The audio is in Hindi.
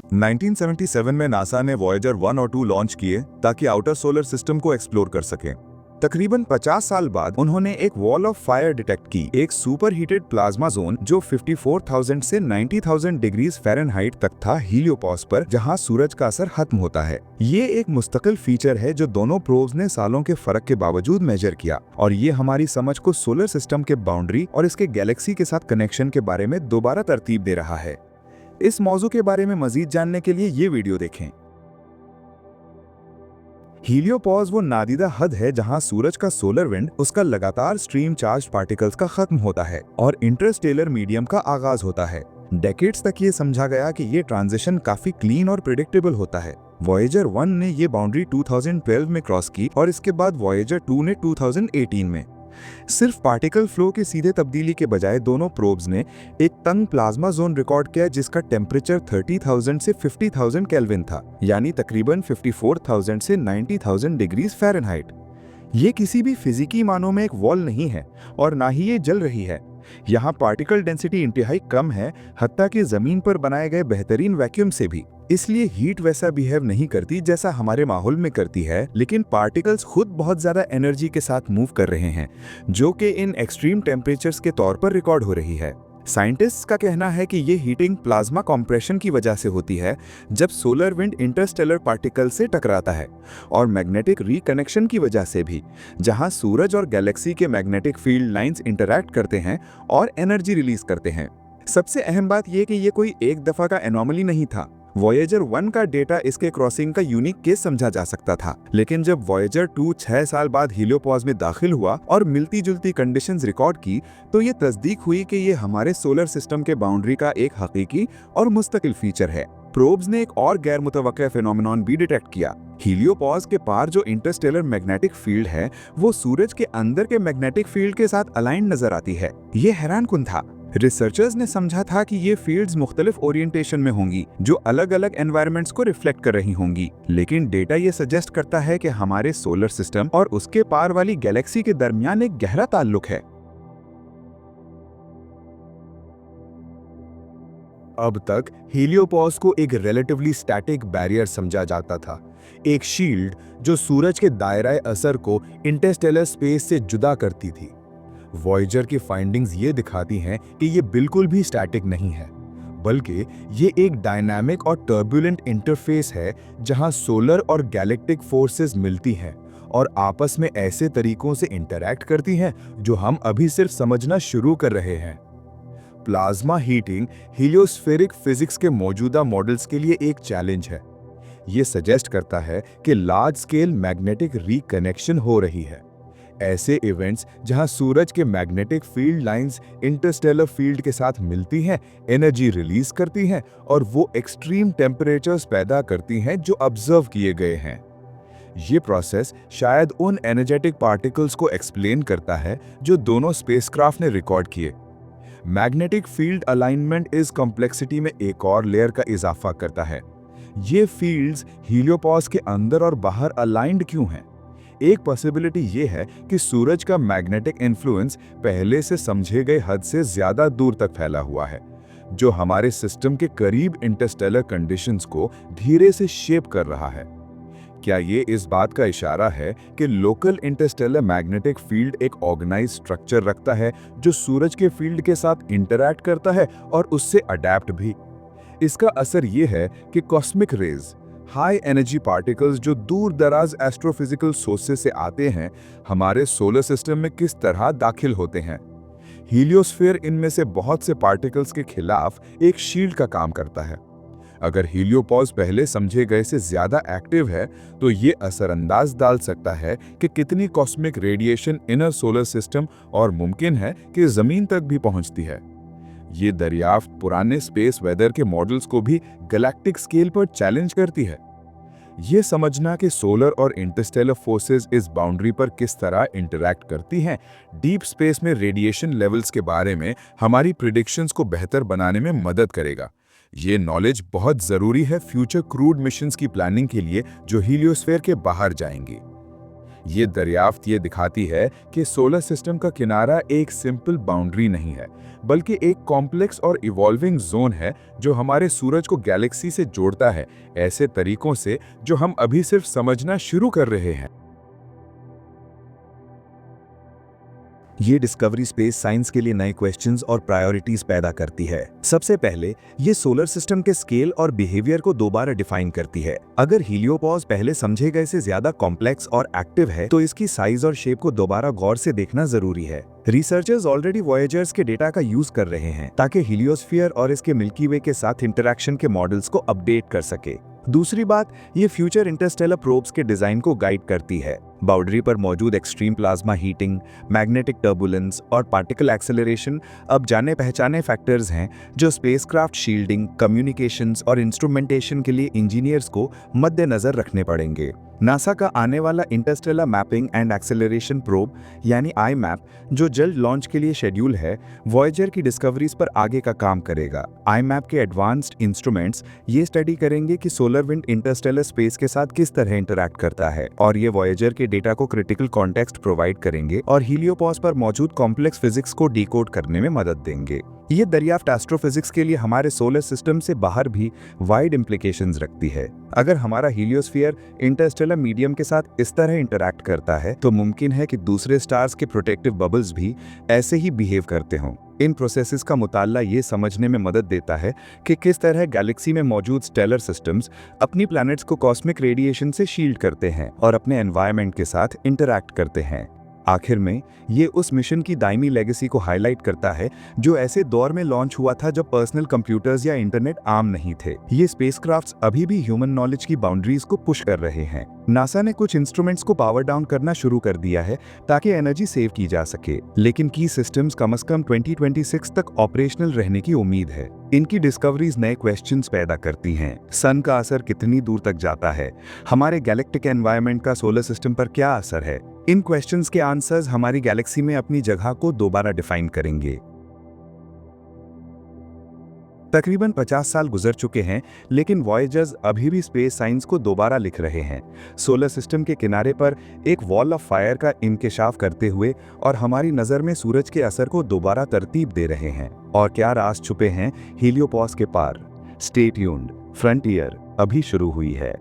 1977 में नासा ने वॉयेजर 1 और 2 लॉन्च किए ताकि आउटर सोलर सिस्टम को एक्सप्लोर कर सकें। तकरीबन 50 साल बाद उन्होंने एक वॉल ऑफ फायर डिटेक्ट की, एक सुपर हीटेड प्लाज्मा जोन जो 54,000 से 90,000 डिग्रीज फ़ारेनहाइट तक था हीलियोपॉस पर, जहां सूरज का असर खत्म होता है। ये एक मुस्तकिल फीचर है जो दोनों प्रोब्स ने सालों के फर्क के बावजूद मेजर किया, और ये हमारी समझ को सोलर सिस्टम के बाउंड्री और इसके गैलेक्सी के साथ कनेक्शन के बारे में दोबारा तरतीब दे रहा है। इस मौजू के बारे में मजीद जानने के लिए ये वीडियो देखें। हीलियोपॉस वो नादीदा हद है जहां सूरज का सोलर विंड, उसका लगातार स्ट्रीम चार्ज पार्टिकल्स का खत्म होता है और इंटरस्टेलर मीडियम का आगाज होता है। डेकेड्स तक ये समझा गया कि ये ट्रांजिशन काफी क्लीन और प्रिडिक्टेबल होता है। वॉयेजर 1 ने ये बाउंड्री 2012 में क्रॉस की और इसके बाद वॉयेजर 2 ने 2018 में। सिर्फ पार्टिकल फ्लो की सीधे तब्दीली के बजाय दोनों प्रोब्स ने एक तंग प्लाज्मा जोन रिकॉर्ड किया जिसका टेम्परेचर 30,000 से 50,000 केल्विन था, यानी तकरीबन 54,000 से 90,000 डिग्रीज फ़ारेनहाइट। ये किसी भी फिजिकी मानों में एक वॉल नहीं है और ना ही ये जल रही है। यहाँ पार्टिकल डेंसिटी इंतहाई कम है, हत्ता कि जमीन पर बनाए गए बेहतरीन वैक्यूम से भी। इसलिए हीट वैसा बिहेव नहीं करती जैसा हमारे माहौल में करती है, लेकिन पार्टिकल्स खुद बहुत ज्यादा एनर्जी के साथ मूव कर रहे हैं, जो कि इन एक्सट्रीम टेम्परेचर्स के तौर पर रिकॉर्ड हो रही है। साइंटिस्ट्स का कहना है कि ये हीटिंग प्लाज्मा कंप्रेशन की वजह से होती है, जब सोलर विंड इंटरस्टेलर पार्टिकल से टकराता है, और मैग्नेटिक रिकनेक्शन की वजह से भी, जहां सूरज और गैलेक्सी के मैग्नेटिक फील्ड लाइंस इंटरैक्ट करते हैं और एनर्जी रिलीज करते हैं। सबसे अहम बात यह कि ये कोई एक दफा का एनोमली नहीं था। वॉयेजर 1 का डेटा इसके क्रॉसिंग का यूनिक केस समझा जा सकता था, लेकिन जब वॉयेजर 2 6 साल बाद हीलियोपॉस में दाखिल हुआ और मिलती जुलती कंडीशंस रिकॉर्ड की, तो ये तस्दीक हुई कि ये हमारे सोलर सिस्टम के बाउंड्री का एक हकीकी और मुस्तकिल फीचर है। प्रोब्स ने एक और गैर मुतवक्किया फिनोमेनॉन भी डिटेक्ट किया। हीलियोपॉस के पार जो इंटरस्टेलर मैग्नेटिक फील्ड है, वो सूरज के अंदर के मैग्नेटिक फील्ड के साथ अलाइन नजर आती है। ये हैरानकुन था। रिसर्चर्स ने समझा था कि ये फील्ड्स मुख्तलिफ ओरिएंटेशन में होंगी, जो अलग अलग एनवायरनमेंट्स को रिफ्लेक्ट कर रही होंगी, लेकिन डेटा ये सजेस्ट करता है कि हमारे सोलर सिस्टम और उसके पार वाली गैलेक्सी के दरमियान एक गहरा ताल्लुक है। अब तक हीलियोपॉस को एक रिलेटिवली स्टैटिक बैरियर समझा जाता था, एक शील्ड जो सूरज के दायरे असर को इंटरस्टेलर स्पेस से जुदा करती थी। वॉयेजर की फाइंडिंग्स ये दिखाती हैं कि ये बिल्कुल भी स्टैटिक नहीं है, बल्कि ये एक डायनामिक और टर्बुलेंट इंटरफेस है जहां सोलर और गैलेक्टिक फोर्सेस मिलती हैं और आपस में ऐसे तरीकों से इंटरैक्ट करती हैं जो हम अभी सिर्फ समझना शुरू कर रहे हैं। प्लाज्मा हीटिंग हीलियोस्फेरिक फिजिक्स के मौजूदा मॉडल्स के लिए एक चैलेंज है। ये सजेस्ट करता है कि लार्ज स्केल मैग्नेटिक रिकनेक्शन हो रही है। ऐसे इवेंट्स जहां सूरज के magnetic field lines Interstellar field के साथ मिलती हैं, एनर्जी रिलीज करती हैं और वो एक्सट्रीम टेम्परेचर्स पैदा करती हैं जो ऑब्जर्व किए गए हैं। ये प्रोसेस शायद उन एनर्जेटिक पार्टिकल्स को एक्सप्लेन करता है जो दोनों स्पेसक्राफ्ट ने रिकॉर्ड किए। मैग्नेटिक फील्ड अलाइनमेंट इस कॉम्प्लेक्सिटी में एक और लेयर का इजाफा करता है। ये फील्ड्स हीलियोपॉस के अंदर और बाहर अलाइंड क्यों हैं? एक पॉसिबिलिटी ये है कि सूरज का मैग्नेटिक इन्फ्लुएंस पहले से समझे गए हद से ज्यादा दूर तक फैला हुआ है, जो हमारे सिस्टम के करीब इंटरस्टेलर कंडीशंस को धीरे से शेप कर रहा है। क्या ये इस बात का इशारा है कि लोकल इंटरस्टेलर मैग्नेटिक फील्ड एक ऑर्गेनाइज्ड स्ट्रक्चर रखता है जो सूरज के फील्ड के साथ इंटरैक्ट करता है और उससे अडैप्ट भी? इसका असर ये है कि cosmic rays, high energy particles जो दूर दराज एस्ट्रोफिजिकल सोर्सेस से आते हैं, हमारे सोलर सिस्टम में किस तरह दाखिल होते हैं। हीलियोस्फीयर इनमें से बहुत से पार्टिकल्स के खिलाफ एक शील्ड का काम करता है। अगर हीलियोपॉस पहले समझे गए से ज्यादा एक्टिव है, तो ये असरअंदाज डाल सकता है कि कितनी cosmic radiation inner solar system और मुमकिन है कि जमीन तक भी पहुंचती है। ये दरियाफ्त पुराने स्पेस वेदर के मॉडल्स को भी गैलेक्टिक स्केल पर चैलेंज करती है। ये समझना कि सोलर और इंटरस्टेलर फोर्सेस इस बाउंड्री पर किस तरह इंटरैक्ट करती हैं, डीप स्पेस में रेडिएशन लेवल्स के बारे में हमारी प्रिडिक्शंस को बेहतर बनाने में मदद करेगा। ये नॉलेज बहुत जरूरी है फ्यूचर क्रूड मिशंस की प्लानिंग के लिए जो हीलियोस्फीयर के बाहर जाएंगी। ये दरियाफ्त ये दिखाती है कि सोलर सिस्टम का किनारा एक सिंपल बाउंड्री नहीं है, बल्कि एक कॉम्प्लेक्स और इवॉल्विंग जोन है जो हमारे सूरज को गैलेक्सी से जोड़ता है, ऐसे तरीकों से जो हम अभी सिर्फ समझना शुरू कर रहे हैं। ये डिस्कवरी स्पेस साइंस के लिए नए क्वेश्चंस और प्रायोरिटीज पैदा करती है। सबसे पहले ये सोलर सिस्टम के स्केल और बिहेवियर को दोबारा डिफाइन करती है। अगर हीलियोपॉज पहले समझे गए से ज्यादा कॉम्प्लेक्स और एक्टिव है, तो इसकी साइज और शेप को दोबारा गौर से देखना जरूरी है। रिसर्चर्स ऑलरेडी वॉयेजर्स के डेटा का यूज कर रहे हैं ताकि हीलियोस्फीयर और इसके मिल्की वे के साथ इंटरैक्शन के मॉडल्स को अपडेट कर सके। दूसरी बात, ये फ्यूचर इंटरस्टेलर प्रोब्स के डिजाइन को गाइड करती है। बाउंड्री पर मौजूद extreme plasma heating, magnetic turbulence और पार्टिकल एक्सेलरेशन अब जाने पहचाने फैक्टर्स हैं जो स्पेसक्राफ्ट शील्डिंग, कम्युनिकेशंस और इंस्ट्रूमेंटेशन के लिए इंजीनियर्स को मद्देनजर रखने पड़ेंगे। नासा का आने वाला Interstellar mapping and acceleration probe यानी IMAP, जो जल्द लॉन्च के लिए शेड्यूल है, वॉयेजर की डिस्कवरीज पर आगे का काम करेगा। IMAP के एडवांस्ड इंस्ट्रूमेंट्स ये स्टडी करेंगे कि सोलर विंड इंटरस्टेलर स्पेस के साथ किस तरह इंटरैक्ट करता है, और ये वॉयेजर के डेटा को क्रिटिकल कॉन्टेक्स्ट प्रोवाइड करेंगे और हीलियोपॉज पर मौजूद कॉम्प्लेक्स फिजिक्स को डिकोड करने में मदद देंगे। ये दरियाफ्त एस्ट्रोफिजिक्स के लिए हमारे सोलर सिस्टम से बाहर भी वाइड इम्प्लीकेशंस रखती है। अगर हमारा हीलियोस्फीयर इंटरस्टेलर मीडियम के साथ इस तरह इंटरैक्ट करता है, तो मुमकिन है कि दूसरे स्टार्स के प्रोटेक्टिव बबल्स भी ऐसे ही बिहेव करते हों। इन प्रोसेसेस का मुताल्ला ये समझने में मदद देता है कि किस तरह गैलेक्सी में मौजूद स्टेलर सिस्टम्स अपनी प्लैनेट्स को कॉस्मिक रेडिएशन से शील्ड करते हैं और अपने एनवायरनमेंट के साथ इंटरैक्ट करते हैं। आखिर में ये उस मिशन की दायमी लेगेसी को हाईलाइट करता है जो ऐसे दौर में लॉन्च हुआ था जब पर्सनल कंप्यूटर्स या इंटरनेट आम नहीं थे। ये स्पेसक्राफ्ट्स अभी भी ह्यूमन नॉलेज की बाउंड्रीज को पुश कर रहे हैं। नासा ने कुछ इंस्ट्रूमेंट्स को पावर डाउन करना शुरू कर दिया है ताकि एनर्जी सेव की जा सके, लेकिन की सिस्टम्स कम से कम 2026 तक ऑपरेशनल रहने की उम्मीद है। इनकी डिस्कवरीज नए क्वेश्चंस पैदा करती हैं। सन का असर कितनी दूर तक जाता है? हमारे गैलेक्टिक एनवायरनमेंट का सोलर सिस्टम पर क्या असर है? इन क्वेश्चंस के आंसर्स हमारी गैलेक्सी में अपनी जगह को दोबारा डिफाइन करेंगे। तकरीबन 50 साल गुजर चुके हैं, लेकिन वॉयेजर्स अभी भी स्पेस साइंस को दोबारा लिख रहे हैं, सोलर सिस्टम के किनारे पर एक वॉल ऑफ फायर का इंकशाफ करते हुए और हमारी नज़र में सूरज के असर को दोबारा तरतीब दे रहे हैं। और क्या राज छुपे हैं हीलियोपॉज के पार? स्टे ट्यून्ड, फ्रंटियर अभी शुरू हुई है।